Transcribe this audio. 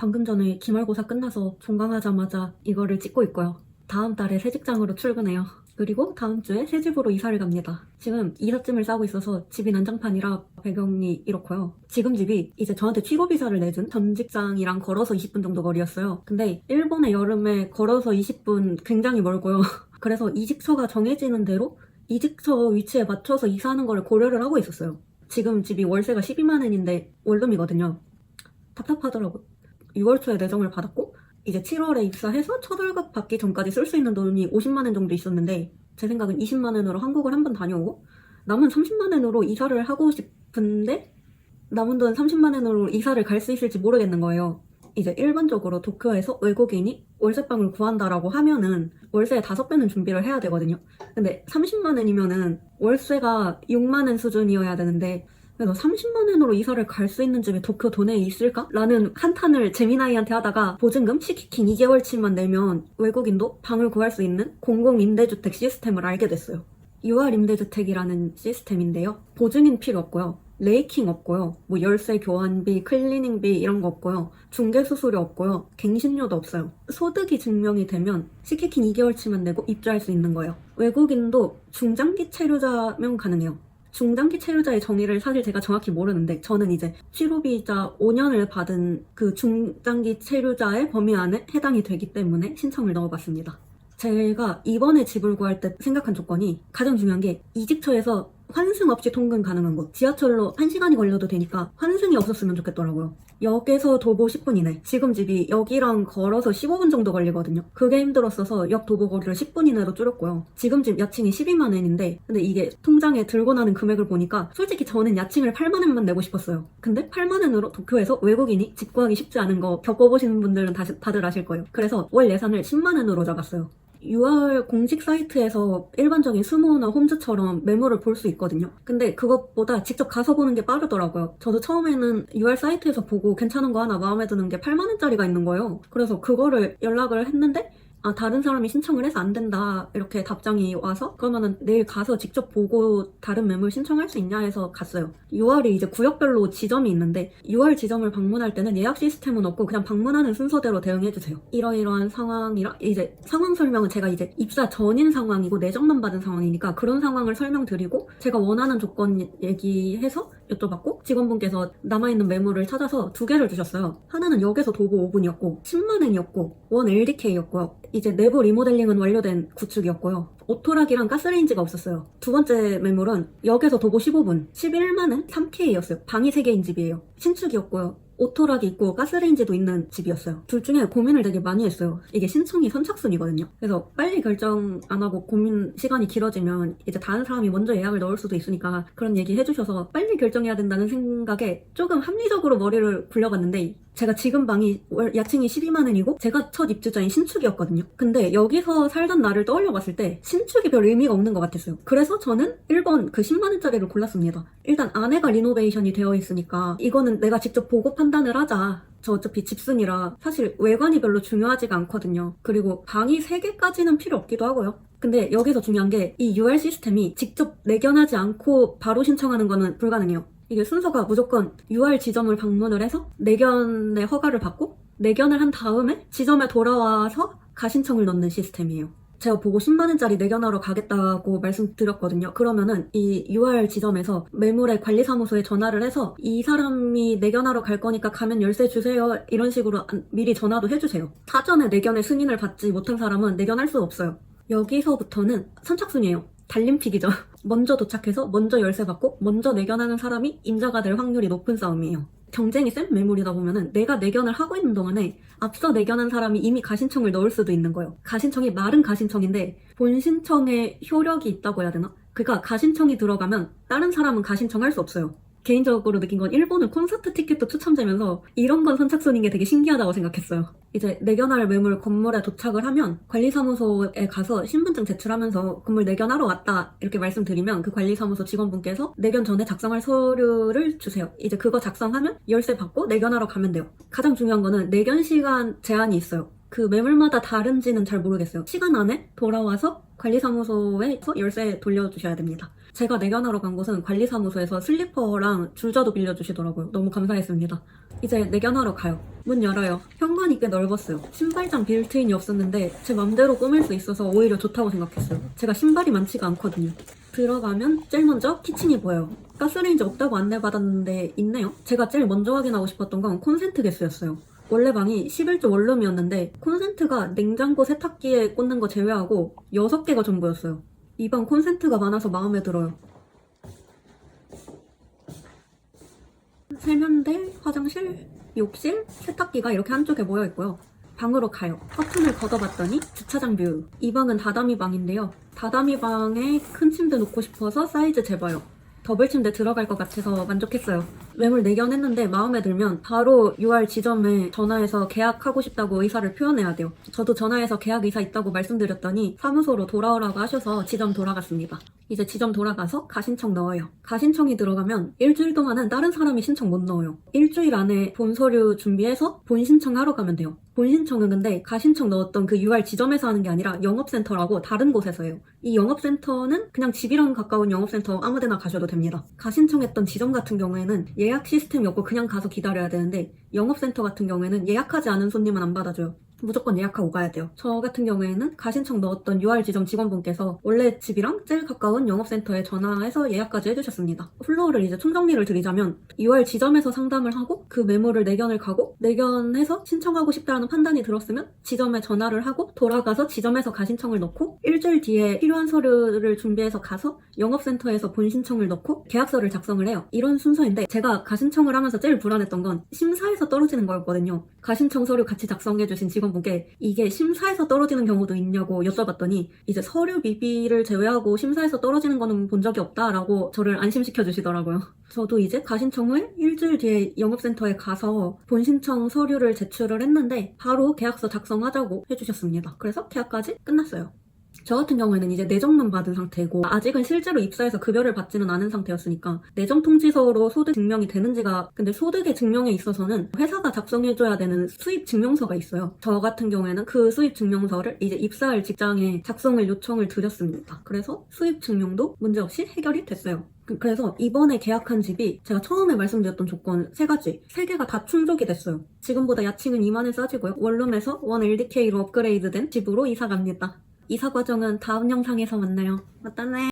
방금 전에 기말고사 끝나서 종강하자마자 이거를 찍고 있고요. 다음 달에 새 직장으로 출근해요. 그리고 다음 주에 새 집으로 이사를 갑니다. 지금 이삿짐을 싸고 있어서 집이 난장판이라 배경이 이렇고요. 지금 집이 이제 저한테 취업이사를 내준 전 직장이랑 걸어서 20분 정도 거리였어요. 근데 일본의 여름에 걸어서 20분 굉장히 멀고요. 그래서 이직처가 정해지는 대로 이직처 위치에 맞춰서 이사하는 걸 고려를 하고 있었어요. 지금 집이 월세가 12만 원인데 원룸이거든요. 답답하더라고요. 6월 초에 내정을 받았고 이제 7월에 입사해서 첫 월급 받기 전까지 쓸 수 있는 돈이 50만 원 정도 있었는데 제 생각은 20만 원으로 한국을 한번 다녀오고 남은 30만 원으로 이사를 하고 싶은데 남은 돈 30만 원으로 이사를 갈 수 있을지 모르겠는 거예요. 이제 일반적으로 도쿄에서 외국인이 월세방을 구한다라고 하면은 월세의 5배는 준비를 해야 되거든요. 근데 30만 원이면은 월세가 6만 원 수준이어야 되는데 그래서 30만 원으로 이사를 갈 수 있는 집이 도쿄 도내에 있을까? 라는 한탄을 제미나이한테 하다가 보증금 시키킨 2개월치만 내면 외국인도 방을 구할 수 있는 공공임대주택 시스템을 알게 됐어요. UR임대주택이라는 시스템인데요. 보증인 필요 없고요. 레이킹 없고요. 뭐 열쇠 교환비, 클리닝비 이런 거 없고요. 중개수수료 없고요. 갱신료도 없어요. 소득이 증명이 되면 시키킨 2개월치만 내고 입주할 수 있는 거예요. 외국인도 중장기 체류자면 가능해요. 중장기 체류자의 정의를 사실 제가 정확히 모르는데 저는 이제 취로비자 5년을 받은 그 중장기 체류자의 범위 안에 해당이 되기 때문에 신청을 넣어봤습니다. 제가 이번에 집을 구할 때 생각한 조건이 가장 중요한 게 이직처에서 환승 없이 통근 가능한 곳. 지하철로 1시간이 걸려도 되니까 환승이 없었으면 좋겠더라고요. 역에서 도보 10분 이내. 지금 집이 여기랑 걸어서 15분 정도 걸리거든요. 그게 힘들었어서 역 도보 거리를 10분 이내로 줄였고요. 지금 집 야칭이 12만 원인데 근데 이게 통장에 들고 나는 금액을 보니까 솔직히 저는 야칭을 8만 원만 내고 싶었어요. 근데 8만 원으로 도쿄에서 외국인이 집 구하기 쉽지 않은 거 겪어보시는 분들은 다들 아실 거예요. 그래서 월 예산을 10만 원으로 잡았어요. 6월 공식 사이트에서 일반적인 스모나 홈즈처럼 매물을 볼 수 있거든요. 근데 그것보다 직접 가서 보는 게 빠르더라고요. 저도 처음에는 6월 사이트에서 보고 괜찮은 거 하나 마음에 드는 게 8만 원짜리가 있는 거예요. 그래서 그거를 연락을 했는데 다른 사람이 신청을 해서 안 된다 이렇게 답장이 와서 그러면은 내일 가서 직접 보고 다른 매물 신청할 수 있냐 해서 갔어요. 6월이 이제 구역별로 지점이 있는데 6월 지점을 방문할 때는 예약 시스템은 없고 그냥 방문하는 순서대로 대응해주세요. 이러이러한 상황이라 이제 상황 설명은 제가 이제 입사 전인 상황이고 내정만 받은 상황이니까 그런 상황을 설명드리고 제가 원하는 조건 얘기해서 여쭤봤고 직원분께서 남아있는 매물을 찾아서 2개를 주셨어요. 하나는 역에서 도보 5분이었고 10만 원이었고 원 LDK였고요. 이제 내부 리모델링은 완료된 구축이었고요. 오토락이랑 가스레인지가 없었어요. 두 번째 매물은 역에서 도보 15분 11만 원 3K였어요. 방이 3개인 집이에요. 신축이었고요. 오토락이 있고 가스레인지도 있는 집이었어요. 둘 중에 고민을 되게 많이 했어요. 이게 신청이 선착순이거든요. 그래서 빨리 결정 안 하고 고민 시간이 길어지면 이제 다른 사람이 먼저 예약을 넣을 수도 있으니까 그런 얘기 해주셔서 빨리 결정해야 된다는 생각에 조금 합리적으로 머리를 굴려봤는데 제가 지금 방이 야칭이 12만 원이고 제가 첫 입주자인 신축이었거든요. 근데 여기서 살던 나를 떠올려봤을 때 신축이 별 의미가 없는 것 같았어요. 그래서 저는 1번 그 10만 원짜리를 골랐습니다. 일단 안에가 리노베이션이 되어 있으니까 이거는 내가 직접 보고 판단을 하자. 저 어차피 집순이라 사실 외관이 별로 중요하지가 않거든요. 그리고 방이 3개까지는 필요 없기도 하고요. 근데 여기서 중요한 게 이 UR 시스템이 직접 내견하지 않고 바로 신청하는 거는 불가능해요. 이게 순서가 무조건 UR 지점을 방문을 해서 내견의 허가를 받고 내견을 한 다음에 지점에 돌아와서 가신청을 넣는 시스템이에요. 제가 보고 10만 원짜리 내견하러 가겠다고 말씀드렸거든요. 그러면은 이 UR 지점에서 매물의 관리사무소에 전화를 해서 이 사람이 내견하러 갈 거니까 가면 열쇠 주세요. 이런 식으로 미리 전화도 해주세요. 사전에 내견의 승인을 받지 못한 사람은 내견할 수 없어요. 여기서부터는 선착순이에요. 달림픽이죠. 먼저 도착해서 먼저 열쇠 받고 먼저 내견하는 사람이 임자가 될 확률이 높은 싸움이에요. 경쟁이 센 매물이다 보면은 내가 내견을 하고 있는 동안에 앞서 내견한 사람이 이미 가신청을 넣을 수도 있는 거예요. 가신청이 마른 가신청인데 본 신청에 효력이 있다고 해야 되나? 그러니까 가신청이 들어가면 다른 사람은 가신청할 수 없어요. 개인적으로 느낀 건 일본은 콘서트 티켓도 추첨되면서 이런 건 선착순인 게 되게 신기하다고 생각했어요. 이제 내견할 매물 건물에 도착을 하면 관리사무소에 가서 신분증 제출하면서 건물 내견하러 왔다 이렇게 말씀드리면 그 관리사무소 직원분께서 내견 전에 작성할 서류를 주세요. 이제 그거 작성하면 열쇠 받고 내견하러 가면 돼요. 가장 중요한 거는 내견 시간 제한이 있어요. 그 매물마다 다른지는 잘 모르겠어요. 시간 안에 돌아와서 관리사무소에서 열쇠 돌려주셔야 됩니다. 제가 내견하러 간 곳은 관리사무소에서 슬리퍼랑 줄자도 빌려주시더라고요. 너무 감사했습니다. 이제 내견하러 가요. 문 열어요. 현관이 꽤 넓었어요. 신발장 빌트인이 없었는데 제 맘대로 꾸밀 수 있어서 오히려 좋다고 생각했어요. 제가 신발이 많지가 않거든요. 들어가면 제일 먼저 키친이 보여요. 가스레인지 없다고 안내받았는데 있네요. 제가 제일 먼저 확인하고 싶었던 건 콘센트 개수였어요. 원래 방이 11조 원룸이었는데 콘센트가 냉장고 세탁기에 꽂는 거 제외하고 6개가 전부였어요. 이 방 콘센트가 많아서 마음에 들어요. 세면대, 화장실, 욕실, 세탁기가 이렇게 한쪽에 모여 있고요. 방으로 가요. 커튼을 걷어봤더니 주차장 뷰. 이 방은 다다미 방인데요. 다다미 방에 큰 침대 놓고 싶어서 사이즈 재봐요. 더블 침대 들어갈 것 같아서 만족했어요. 매물 내견했는데 마음에 들면 바로 UR 지점에 전화해서 계약하고 싶다고 의사를 표현해야 돼요. 저도 전화해서 계약 의사 있다고 말씀드렸더니 사무소로 돌아오라고 하셔서 지점 돌아갔습니다. 이제 지점 돌아가서 가신청 넣어요. 가신청이 들어가면 일주일 동안은 다른 사람이 신청 못 넣어요. 일주일 안에 본 서류 준비해서 본 신청하러 가면 돼요. 본 신청은 근데 가신청 넣었던 그 UR 지점에서 하는 게 아니라 영업센터라고 다른 곳에서 해요. 이 영업센터는 그냥 집이랑 가까운 영업센터 아무데나 가셔도 됩니다. 가신청했던 지점 같은 경우에는 예약 시스템이 없고 그냥 가서 기다려야 되는데 영업센터 같은 경우에는 예약하지 않은 손님은 안 받아줘요. 무조건 예약하고 가야 돼요. 저 같은 경우에는 가신청 넣었던 UR 지점 직원분께서 원래 집이랑 제일 가까운 영업센터에 전화해서 예약까지 해주셨습니다. 플로우를 이제 총정리를 드리자면 UR 지점에서 상담을 하고 그 메모를 내견을 가고 내견해서 신청하고 싶다는 판단이 들었으면 지점에 전화를 하고 돌아가서 지점에서 가신청을 넣고 일주일 뒤에 필요한 서류를 준비해서 가서 영업센터에서 본 신청을 넣고 계약서를 작성을 해요. 이런 순서인데 제가 가신청을 하면서 제일 불안했던 건 심사에서 떨어지는 거였거든요. 가신청 서류 같이 작성해주신 직원분께 이게 심사에서 떨어지는 경우도 있냐고 여쭤봤더니 이제 서류 미비를 제외하고 심사에서 떨어지는 거는 본 적이 없다라고 저를 안심시켜 주시더라고요. 저도 이제 가신청 후에 일주일 뒤에 영업센터에 가서 본 신청 서류를 제출을 했는데 바로 계약서 작성하자고 해주셨습니다. 그래서 계약까지 끝났어요. 저 같은 경우에는 이제 내정만 받은 상태고 아직은 실제로 입사해서 급여를 받지는 않은 상태였으니까 내정 통지서로 소득 증명이 되는지가 근데 소득의 증명에 있어서는 회사가 작성해줘야 되는 수입 증명서가 있어요. 저 같은 경우에는 그 수입 증명서를 이제 입사할 직장에 작성을 요청을 드렸습니다. 그래서 수입 증명도 문제없이 해결이 됐어요. 그래서 이번에 계약한 집이 제가 처음에 말씀드렸던 조건 3가지 3개가 다 충족이 됐어요. 지금보다 야칭은 2만 원 싸지고요. 원룸에서 1LDK로 업그레이드된 집으로 이사 갑니다. 이사 과정은 다음 영상에서 만나요. 맞다네.